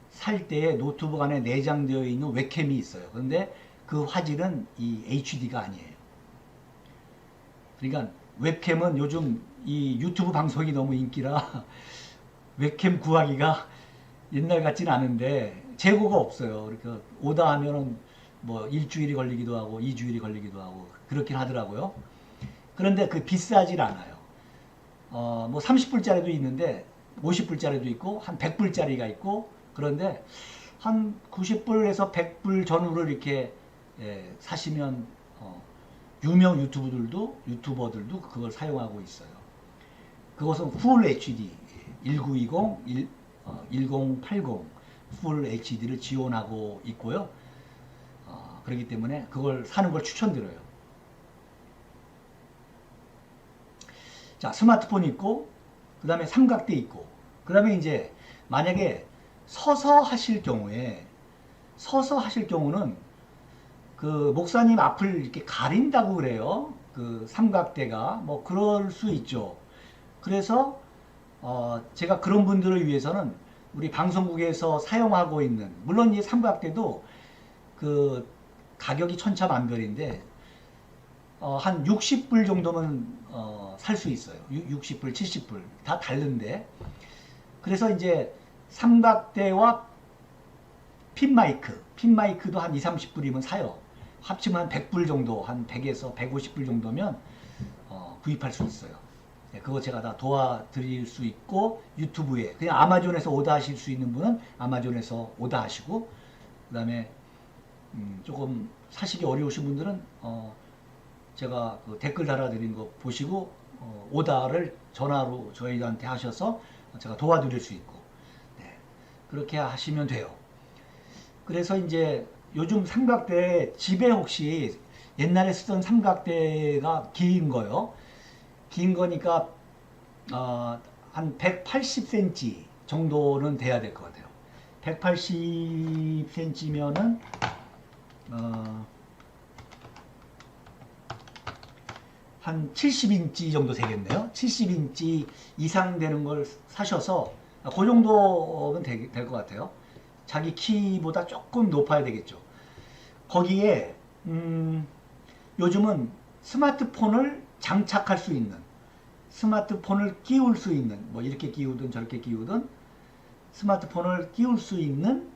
살 때 노트북 안에 내장되어 있는 웹캠이 있어요. 그런데 그 화질은 이 HD가 아니에요. 그러니까 웹캠은 요즘 이 유튜브 방송이 너무 인기라 웹캠 구하기가 옛날 같지는 않은데 재고가 없어요. 그러니까 오다 하면은 뭐 일주일이 걸리기도 하고 2주일이 걸리기도 하고 그렇긴 하더라고요. 그런데 비싸질 않아요. 뭐 30불짜리도 있는데 50불짜리도 있고 한 100불짜리가 있고, 그런데 한 90불에서 100불 전후로 이렇게 사시면 유명 유튜버들도 그걸 사용하고 있어요. 그것은 풀 HD 1920, 1080 풀 HD를 지원하고 있고요. 그렇기 때문에 그걸 사는 걸 추천드려요. 자, 스마트폰 있고, 그 다음에 삼각대 있고, 그 다음에 이제 만약에 서서 하실 경우는 그 목사님 앞을 이렇게 가린다고 그래요. 그 삼각대가 뭐 그럴 수 있죠. 그래서 제가 그런 분들을 위해서는 우리 방송국에서 사용하고 있는, 물론 이 삼각대도 그 가격이 천차만별인데 한 60불 정도면 살 수 있어요. 60불, 70불 다 다른데, 그래서 이제 삼각대와 핀마이크도 한 2, 30불이면 사요. 합치면 한 100불 정도, 한 100에서 150불 정도면 구입할 수 있어요. 네, 그거 제가 다 도와드릴 수 있고, 유튜브에 그냥 아마존에서 오더하실 수 있는 분은 아마존에서 오더하시고, 그 다음에 조금 사시기 어려우신 분들은 제가 그 댓글 달아드린 거 보시고 오더를 전화로 저희한테 하셔서 제가 도와드릴 수 있고, 네, 그렇게 하시면 돼요. 그래서 이제 요즘 삼각대, 집에 혹시 옛날에 쓰던 삼각대가 긴 거요. 긴 거니까 한 180cm 정도는 돼야 될 것 같아요. 180cm면은 한 70인치 정도 되겠네요. 70인치 이상 되는 걸 사셔서 그 정도면 될 것 같아요. 자기 키보다 조금 높아야 되겠죠. 거기에 요즘은 스마트폰을 장착할 수 있는, 스마트폰을 끼울 수 있는, 뭐 이렇게 끼우든 저렇게 끼우든 스마트폰을 끼울 수 있는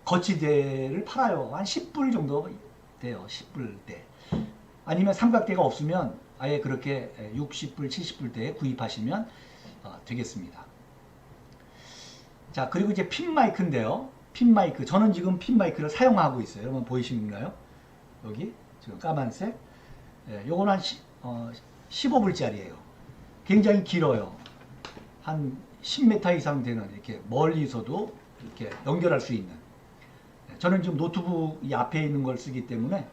거치대를 팔아요. 한 10불 정도 돼요. 10불대. 아니면 삼각대가 없으면 아예 그렇게 60불, 70불대에 구입하시면 되겠습니다. 자, 그리고 이제 핀 마이크인데요. 핀 마이크. 저는 지금 핀 마이크를 사용하고 있어요. 여러분 보이시나요? 여기 지금 까만색. 요건 한 15불짜리예요. 굉장히 길어요. 한 10m 이상 되는, 이렇게 멀리서도 이렇게 연결할 수 있는. 저는 지금 노트북 이 앞에 있는 걸 쓰기 때문에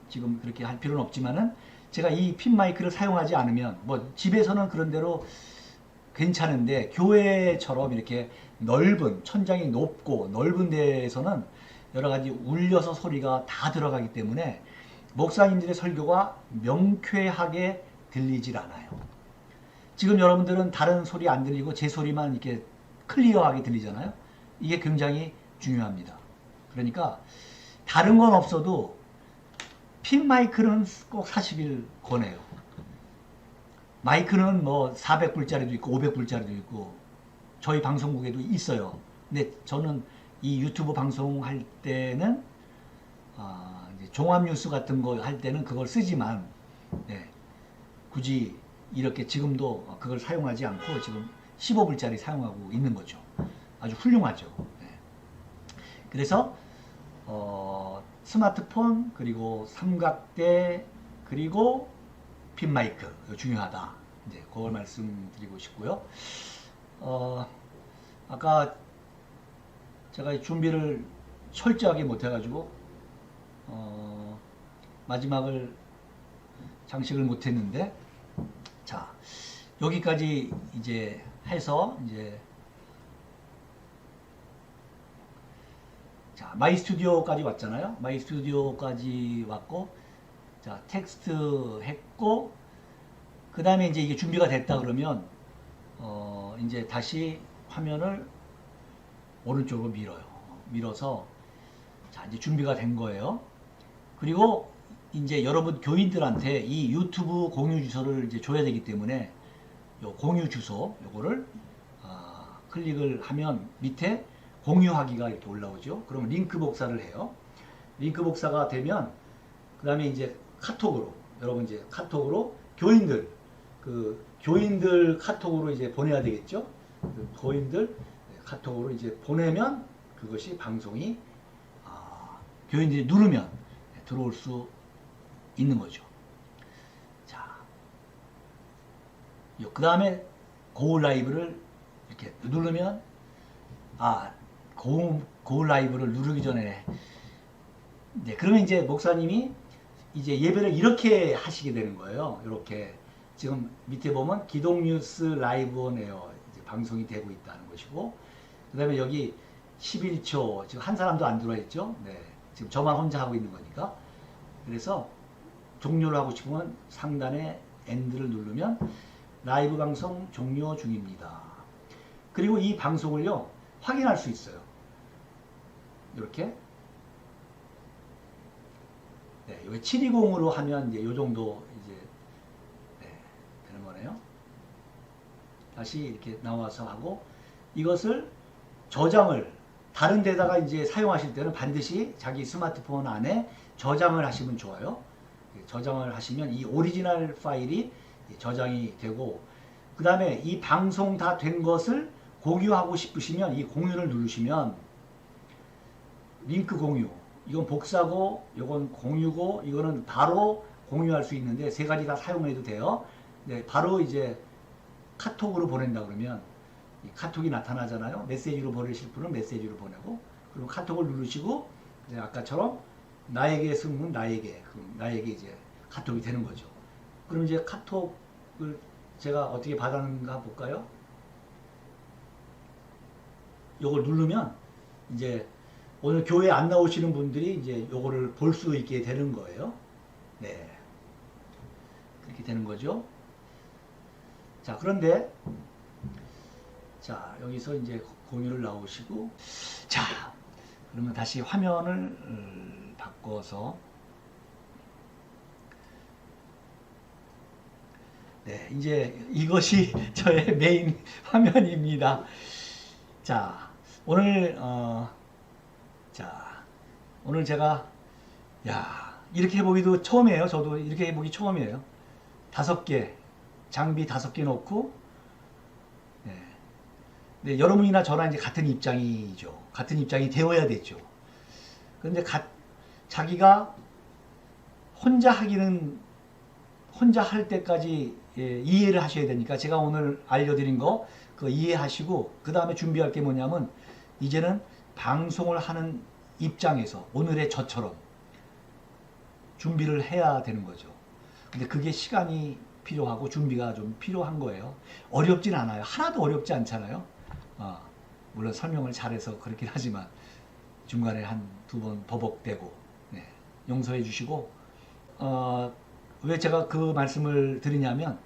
지금 그렇게 할 필요는 없지만은, 제가 이 핀 마이크를 사용하지 않으면, 뭐 집에서는 그런 대로 괜찮은데 교회처럼 이렇게 넓은, 천장이 높고 넓은 데에서는 여러 가지 울려서 소리가 다 들어가기 때문에 목사님들의 설교가 명쾌하게 들리질 않아요. 지금 여러분들은 다른 소리 안 들리고 제 소리만 이렇게 클리어하게 들리잖아요. 이게 굉장히 중요합니다. 그러니까 다른 건 없어도 핀 마이크는 꼭 사시길 권해요. 마이크는 뭐 400불짜리도 있고 500불짜리도 있고 저희 방송국에도 있어요. 근데 저는 이 유튜브 방송할 때는 이제 종합뉴스 같은 거 할 때는 그걸 쓰지만, 네, 굳이 이렇게 지금도 그걸 사용하지 않고 지금 15불짜리 사용하고 있는 거죠. 아주 훌륭하죠. 네. 그래서 스마트폰, 그리고 삼각대, 그리고 핀 마이크 중요하다. 이제 그걸 말씀드리고 싶고요. 아까 제가 준비를 철저하게 못해가지고 마지막을 장식을 못했는데, 자, 여기까지 이제 해서 이제 자, 마이 스튜디오까지 왔잖아요. 마이 스튜디오까지 왔고, 자, 텍스트 했고, 그 다음에 이제 이게 준비가 됐다 그러면 이제 다시 화면을 오른쪽으로 밀어서 자, 이제 준비가 된 거예요. 그리고 이제 여러분 교인들한테 이 유튜브 공유 주소를 이제 줘야 되기 때문에 요 공유 주소 요거를 클릭을 하면 밑에 공유하기가 이렇게 올라오죠. 그러면 링크 복사를 해요. 링크 복사가 되면 그 다음에 이제 카톡으로, 여러분 이제 카톡으로 교인들 카톡으로 이제 보내야 되겠죠. 그 교인들 카톡으로 이제 보내면 그것이 방송이 교인들이 누르면 들어올 수 있는 거죠. 자, 그 다음에 고 라이브를 이렇게 누르면 고 라이브를 누르기 전에, 네, 그러면 이제 목사님이 이제 예배를 이렇게 하시게 되는 거예요. 이렇게 지금 밑에 보면 기독뉴스 라이브 온에어 방송이 되고 있다는 것이고, 그 다음에 여기 11초. 지금 한 사람도 안 들어있죠? 네. 지금 저만 혼자 하고 있는 거니까. 그래서 종료를 하고 싶으면 상단에 엔드를 누르면 라이브 방송 종료 중입니다. 그리고 이 방송을요, 확인할 수 있어요. 이렇게. 네, 여기 720으로 하면 이제 요 정도 이제 네, 되는 거네요. 다시 이렇게 나와서 하고, 이것을 저장을 다른 데다가 이제 사용하실 때는 반드시 자기 스마트폰 안에 저장을 하시면 좋아요. 저장을 하시면 이 오리지널 파일이 저장이 되고, 그 다음에 이 방송 다 된 것을 공유하고 싶으시면 이 공유를 누르시면 링크 공유, 이건 복사고 이건 공유고 이거는 바로 공유할 수 있는데 세 가지 다 사용해도 돼요. 네, 바로 이제 카톡으로 보낸다 그러면 이 카톡이 나타나잖아요. 메시지로 보내실 분은 메시지로 보내고, 그리고 카톡을 누르시고 이제 아까처럼 나에게 쓰면 나에게 이제 카톡이 되는 거죠. 그럼 이제 카톡을 제가 어떻게 받았는가 볼까요? 요걸 누르면 이제 오늘 교회 안 나오시는 분들이 이제 요거를 볼 수 있게 되는 거예요. 네. 그렇게 되는 거죠. 자, 그런데 자, 여기서 이제 공유를 나오시고, 자, 그러면 다시 화면을 바꿔서, 네, 이제 이것이 저의 메인 화면입니다. 자, 오늘 자, 오늘 제가 이렇게 해보기도 처음이에요. 저도 이렇게 해보기 처음이에요. 5개 장비 5개 놓고, 네, 여러분이나 저랑 이제 같은 입장이죠. 같은 입장이 되어야 되죠. 그런데 자기가 혼자 할 때까지 이해를 하셔야 되니까 제가 오늘 알려드린 거 그거 이해하시고, 그 다음에 준비할 게 뭐냐면 이제는 방송을 하는 입장에서 오늘의 저처럼 준비를 해야 되는 거죠. 근데 그게 시간이 필요하고 준비가 좀 필요한 거예요. 어렵진 않아요. 하나도 어렵지 않잖아요. 물론 설명을 잘해서 그렇긴 하지만 중간에 한 2번 버벅대고, 네, 용서해 주시고, 왜 제가 그 말씀을 드리냐면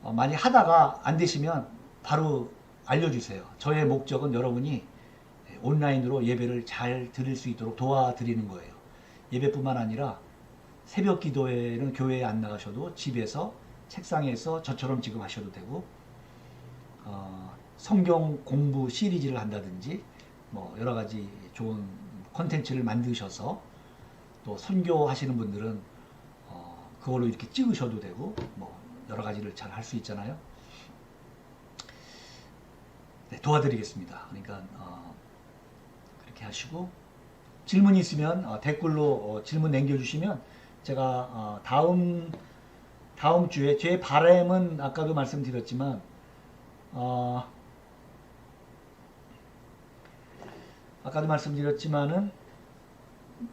많이 하다가 안 되시면 바로 알려주세요. 저의 목적은 여러분이 온라인으로 예배를 잘 드릴 수 있도록 도와드리는 거예요. 예배뿐만 아니라 새벽 기도회는 교회에 안 나가셔도 집에서 책상에서 저처럼 지금 하셔도 되고, 성경 공부 시리즈를 한다든지 뭐 여러 가지 좋은 콘텐츠를 만드셔서, 또 선교하시는 분들은 그걸로 이렇게 찍으셔도 되고, 뭐 여러 가지를 잘 할 수 있잖아요. 네, 도와드리겠습니다. 그러니까 그렇게 하시고, 질문이 있으면 댓글로 질문 남겨주시면 제가 다음 주에 제 바람은 아까도 말씀드렸지만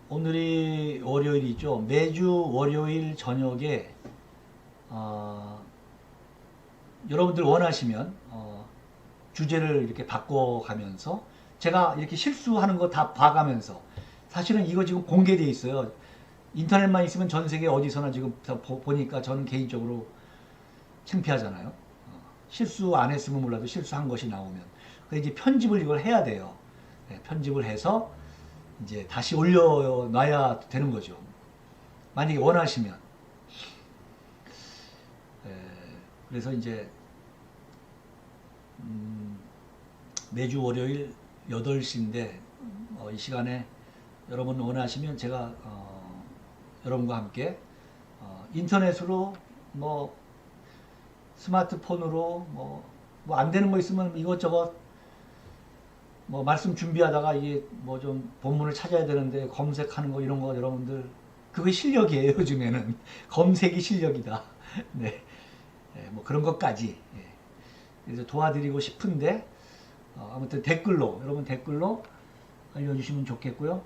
오늘이 월요일이죠. 매주 월요일 저녁에 여러분들 원하시면 주제를 이렇게 바꿔가면서 제가 이렇게 실수하는 거 다 봐가면서, 사실은 이거 지금 공개되어 있어요. 인터넷만 있으면 전 세계 어디서나 지금 보니까 저는 개인적으로 창피하잖아요. 실수 안 했으면 몰라도 실수한 것이 나오면. 그래서 이제 편집을 이걸 해야 돼요. 네, 편집을 해서 이제 다시 올려놔야 되는 거죠. 만약에 원하시면. 그래서 이제 매주 월요일 8시인데 이 시간에 여러분 원하시면 제가 여러분과 함께 인터넷으로 뭐 스마트폰으로 뭐 안 되는 거 있으면 이것저것 뭐 말씀 준비하다가 이게 뭐 좀 본문을 찾아야 되는데 검색하는 거 이런 거 여러분들 그게 실력이에요. 요즘에는 검색이 실력이다. 네, 뭐 그런 것까지 그래서 도와드리고 싶은데 아무튼 여러분 댓글로 알려주시면 좋겠고요.